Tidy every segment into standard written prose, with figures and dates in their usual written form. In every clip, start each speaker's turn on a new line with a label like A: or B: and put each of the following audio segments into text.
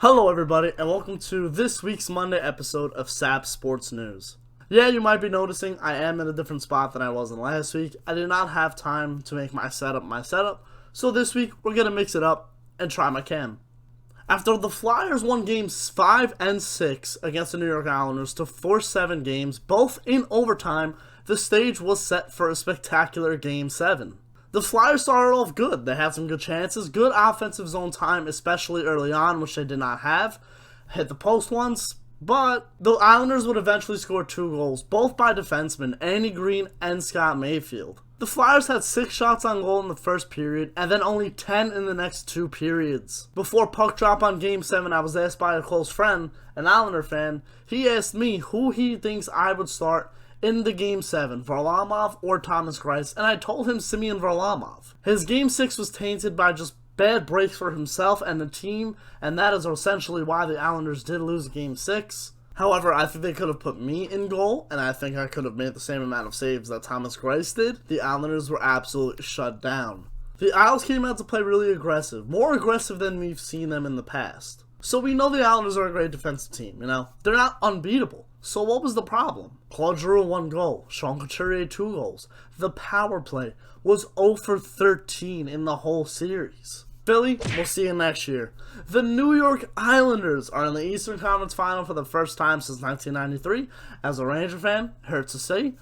A: Hello everybody, and welcome to this week's Monday episode of Saps Sports News. Yeah, you might be noticing I am in a different spot than I was in last week. I did not have time to make my setup, so this week we're going to mix it up and try my cam. After the Flyers won games 5 and 6 against the New York Islanders to force 7 games, both in overtime, the stage was set for a spectacular Game 7. The Flyers started off good. They had some good chances, good offensive zone time, especially early on, which they did not have. Hit the post once, but the Islanders would eventually score 2 goals, both by defensemen Andy Green and Scott Mayfield. The Flyers had 6 shots on goal in the first period, and then only 10 in the next 2 periods. Before puck drop on Game 7, I was asked by a close friend, an Islander fan. He asked me who he thinks I would start in the Game 7, Varlamov or Thomas Greiss, and I told him Semyon Varlamov. His Game 6 was tainted by just bad breaks for himself and the team, and that is essentially why the Islanders did lose Game 6. However, I think they could have put me in goal, and I think I could have made the same amount of saves that Thomas Greiss did. The Islanders were absolutely shut down. The Isles came out to play really aggressive, more aggressive than we've seen them in the past. So we know the Islanders are a great defensive team, They're not unbeatable. So what was the problem? Claude Giroux 1 goal, Sean Couturier 2 goals. The power play was 0 for 13 in the whole series. Philly, we'll see you next year. The New York Islanders are in the Eastern Conference Final for the first time since 1993. As a Ranger fan, it hurts to say.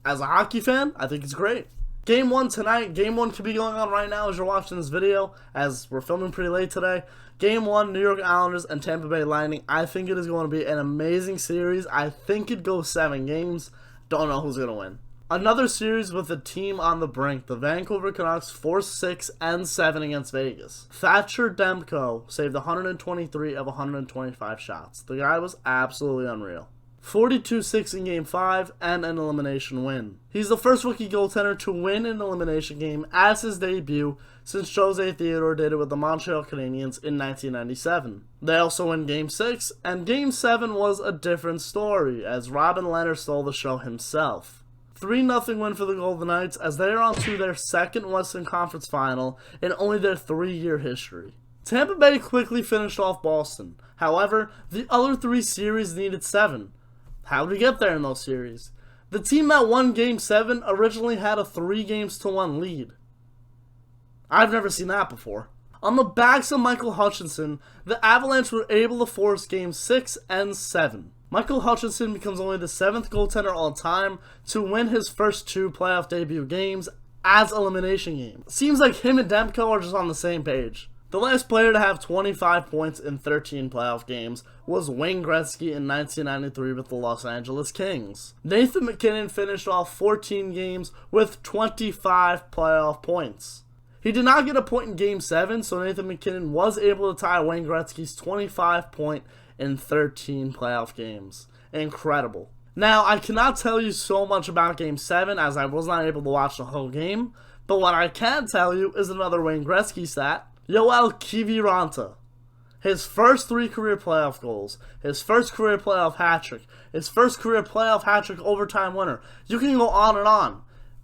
A: As a hockey fan, I think it's great. Game 1 tonight. Game 1 could be going on right now as you're watching this video, as we're filming pretty late today. Game 1, New York Islanders and Tampa Bay Lightning. I think it is going to be an amazing series. I think it goes 7 games. Don't know who's going to win. Another series with a team on the brink. The Vancouver Canucks forced 6 and 7 against Vegas. Thatcher Demko saved 123 of 125 shots. The guy was absolutely unreal. 42-6 in Game 5 and an elimination win. He's the first rookie goaltender to win an elimination game as his debut since Jose Theodore did it with the Montreal Canadiens in 1997. They also win Game 6, and Game 7 was a different story as Robin Lehner stole the show himself. 3-0 win for the Golden Knights as they are on to their second Western Conference Final in only their 3-year history. Tampa Bay quickly finished off Boston. However, the other 3 series needed 7. How did we get there in those series? The team that won Game 7 originally had a 3-1 lead. I've never seen that before. On the backs of Michael Hutchinson, the Avalanche were able to force Games 6 and 7. Michael Hutchinson becomes only the 7th goaltender all time to win his first 2 playoff debut games as elimination games. Seems like him and Demko are just on the same page. The last player to have 25 points in 13 playoff games was Wayne Gretzky in 1993 with the Los Angeles Kings. Nathan MacKinnon finished off 14 games with 25 playoff points. He did not get a point in Game 7, so Nathan MacKinnon was able to tie Wayne Gretzky's 25 point in 13 playoff games. Incredible. Now, I cannot tell you so much about Game 7 as I was not able to watch the whole game, but what I can tell you is another Wayne Gretzky stat. Yoel Kiviranta. His first 3 career playoff goals, his first career playoff hat-trick, his first career playoff hat-trick overtime winner. You can go on and on.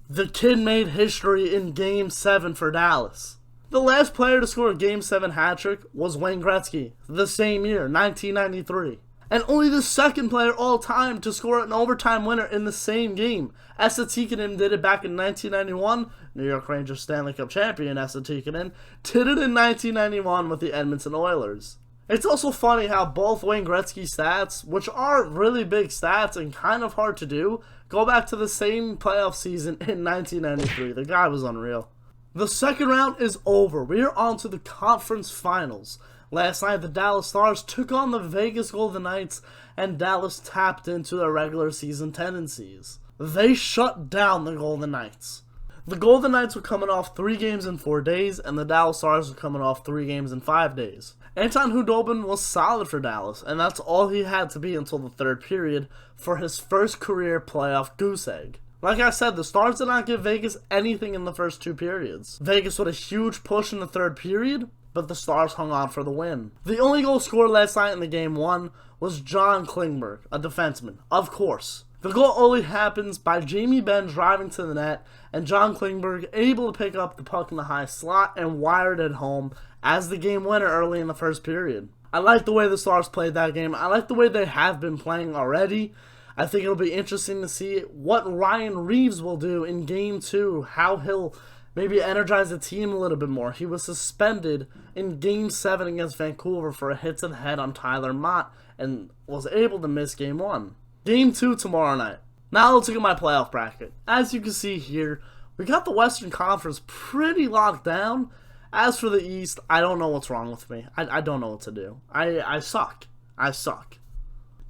A: The kid made history in Game 7 for Dallas. The last player to score a Game 7 hat-trick was Wayne Gretzky, the same year, 1993. And only the second player all time to score an overtime winner in the same game. Esa Tikkanen did it back in 1991. New York Rangers Stanley Cup champion Esa Tikkanen did it in 1991 with the Edmonton Oilers. It's also funny how both Wayne Gretzky stats, which are really big stats and kind of hard to do, go back to the same playoff season in 1993. The guy was unreal. The second round is over. We are on to the conference finals. Last night, the Dallas Stars took on the Vegas Golden Knights, and Dallas tapped into their regular season tendencies. They shut down the Golden Knights. The Golden Knights were coming off 3 games in 4 days, and the Dallas Stars were coming off 3 games in 5 days. Anton Khudobin was solid for Dallas, and that's all he had to be until the 3rd period for his first career playoff goose egg. Like I said, the Stars did not give Vegas anything in the first 2 periods. Vegas with a huge push in the 3rd period, but the Stars hung on for the win. The only goal scored last night in the Game 1 was John Klingberg, a defenseman, of course. The goal only happens by Jamie Benn driving to the net and John Klingberg able to pick up the puck in the high slot and wire it home as the game winner early in the first period. I like the way the Stars played that game. I like the way they have been playing already. I think it'll be interesting to see what Ryan Reaves will do in Game 2, how he'll maybe energize the team a little bit more. He was suspended in Game 7 against Vancouver for a hit to the head on Tyler Mott and was able to miss Game 1. Game 2 tomorrow night. Now let's look at my playoff bracket. As you can see here, we got the Western Conference pretty locked down. As for the East, I don't know what's wrong with me. I don't know what to do. I suck. I suck.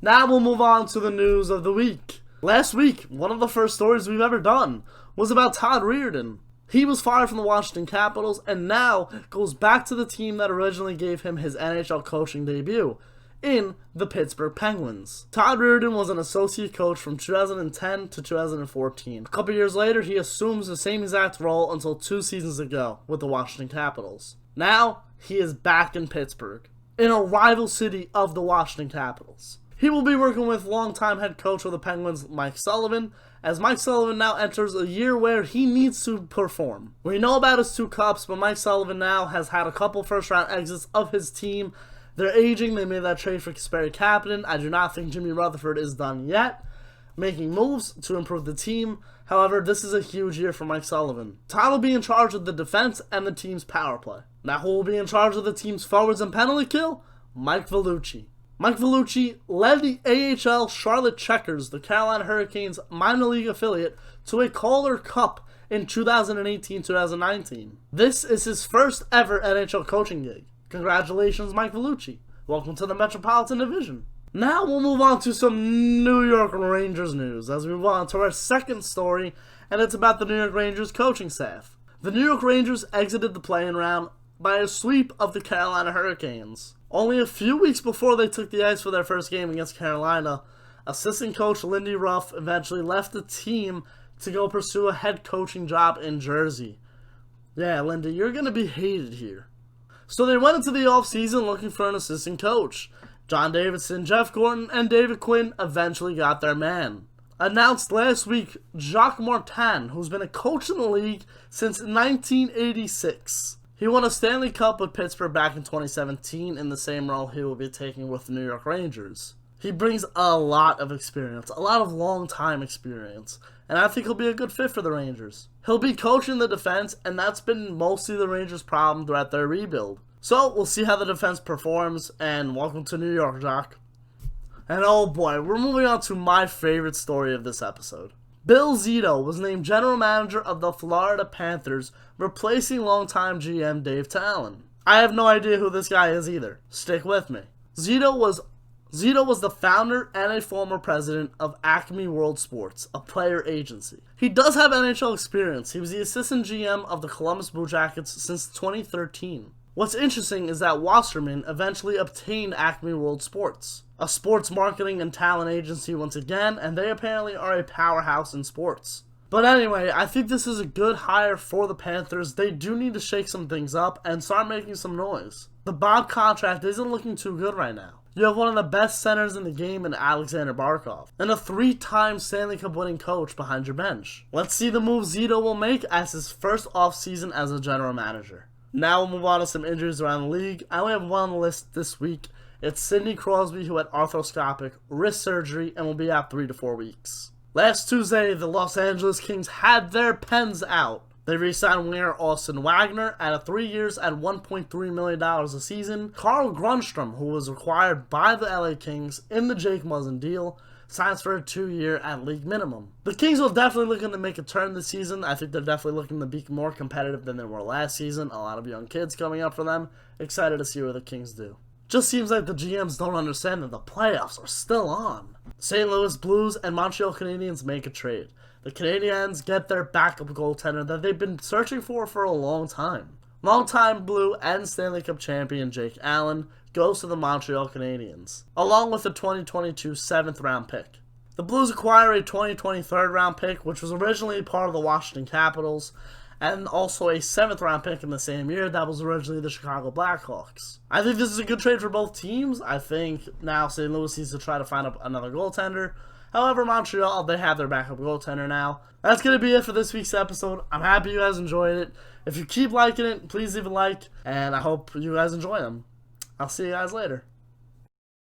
A: Now we'll move on to the news of the week. Last week, one of the first stories we've ever done was about Todd Reardon. He was fired from the Washington Capitals and now goes back to the team that originally gave him his NHL coaching debut, in the Pittsburgh Penguins. Todd Reardon was an associate coach from 2010 to 2014. A couple years later, he assumes the same exact role until 2 seasons ago with the Washington Capitals. Now, he is back in Pittsburgh, in a rival city of the Washington Capitals. He will be working with longtime head coach of the Penguins, Mike Sullivan, as Mike Sullivan now enters a year where he needs to perform. We know about his 2 cups, but Mike Sullivan now has had a couple first-round exits of his team. They're aging. They made that trade for Kasperi Kapanen. I do not think Jimmy Rutherford is done yet, making moves to improve the team. However, this is a huge year for Mike Sullivan. Todd will be in charge of the defense and the team's power play. Now who will be in charge of the team's forwards and penalty kill? Mike Vellucci. Mike Vellucci led the AHL Charlotte Checkers, the Carolina Hurricanes minor league affiliate, to a Calder Cup in 2018-2019. This is his first ever NHL coaching gig. Congratulations, Mike Vellucci. Welcome to the Metropolitan Division. Now we'll move on to some New York Rangers news as we move on to our second story, and it's about the New York Rangers coaching staff. The New York Rangers exited the play-in round by a sweep of the Carolina Hurricanes. Only a few weeks before they took the ice for their first game against Carolina, assistant coach Lindy Ruff eventually left the team to go pursue a head coaching job in Jersey. Yeah, Lindy, you're going to be hated here. So they went into the offseason looking for an assistant coach. John Davidson, Jeff Gorton, and David Quinn eventually got their man. Announced last week, Jacques Martin, who's been a coach in the league since 1986. He won a Stanley Cup with Pittsburgh back in 2017 in the same role he will be taking with the New York Rangers. He brings a lot of experience, a lot of long-time experience, and I think he'll be a good fit for the Rangers. He'll be coaching the defense, and that's been mostly the Rangers' problem throughout their rebuild. So, we'll see how the defense performs, and welcome to New York, Jacques. And oh boy, we're moving on to my favorite story of this episode. Bill Zito was named general manager of the Florida Panthers, replacing longtime GM Dave Talon. I have no idea who this guy is either. Stick with me. Zito was the founder and a former president of Acme World Sports, a player agency. He does have NHL experience. He was the assistant GM of the Columbus Blue Jackets since 2013. What's interesting is that Wasserman eventually obtained Acme World Sports, a sports marketing and talent agency once again, and they apparently are a powerhouse in sports. But anyway, I think this is a good hire for the Panthers. They do need to shake some things up and start making some noise. The Bob contract isn't looking too good right now. You have one of the best centers in the game in Alexander Barkov, and a 3-time Stanley Cup winning coach behind your bench. Let's see the move Zito will make as his first offseason as a general manager. Now we'll move on to some injuries around the league. I only have one on the list this week. It's Sidney Crosby, who had arthroscopic wrist surgery and will be out 3 to 4 weeks. Last Tuesday, the Los Angeles Kings had their pens out. They re-signed winger Austin Wagner at 3 years at $1.3 million a season. Carl Grundstrom, who was acquired by the LA Kings in the Jake Muzzin deal, signs for a 2-year at league minimum. The Kings will definitely looking to make a turn this season. I think they're definitely looking to be more competitive than they were last season. A lot of young kids coming up for them. Excited to see what the Kings do. Just seems like the GMs don't understand that the playoffs are still on. St. Louis Blues and Montreal Canadiens make a trade. The Canadiens get their backup goaltender that they've been searching for a long time. Longtime Blue and Stanley Cup champion Jake Allen goes to the Montreal Canadiens, along with the 2022 7th round pick. The Blues acquire a 2020 3rd round pick, which was originally part of the Washington Capitals, and also a 7th round pick in the same year that was originally the Chicago Blackhawks. I think this is a good trade for both teams. I think now St. Louis needs to try to find another goaltender. However, Montreal, they have their backup goaltender now. That's going to be it for this week's episode. I'm happy you guys enjoyed it. If you keep liking it, please leave a like, and I hope you guys enjoy them. I'll see you guys later.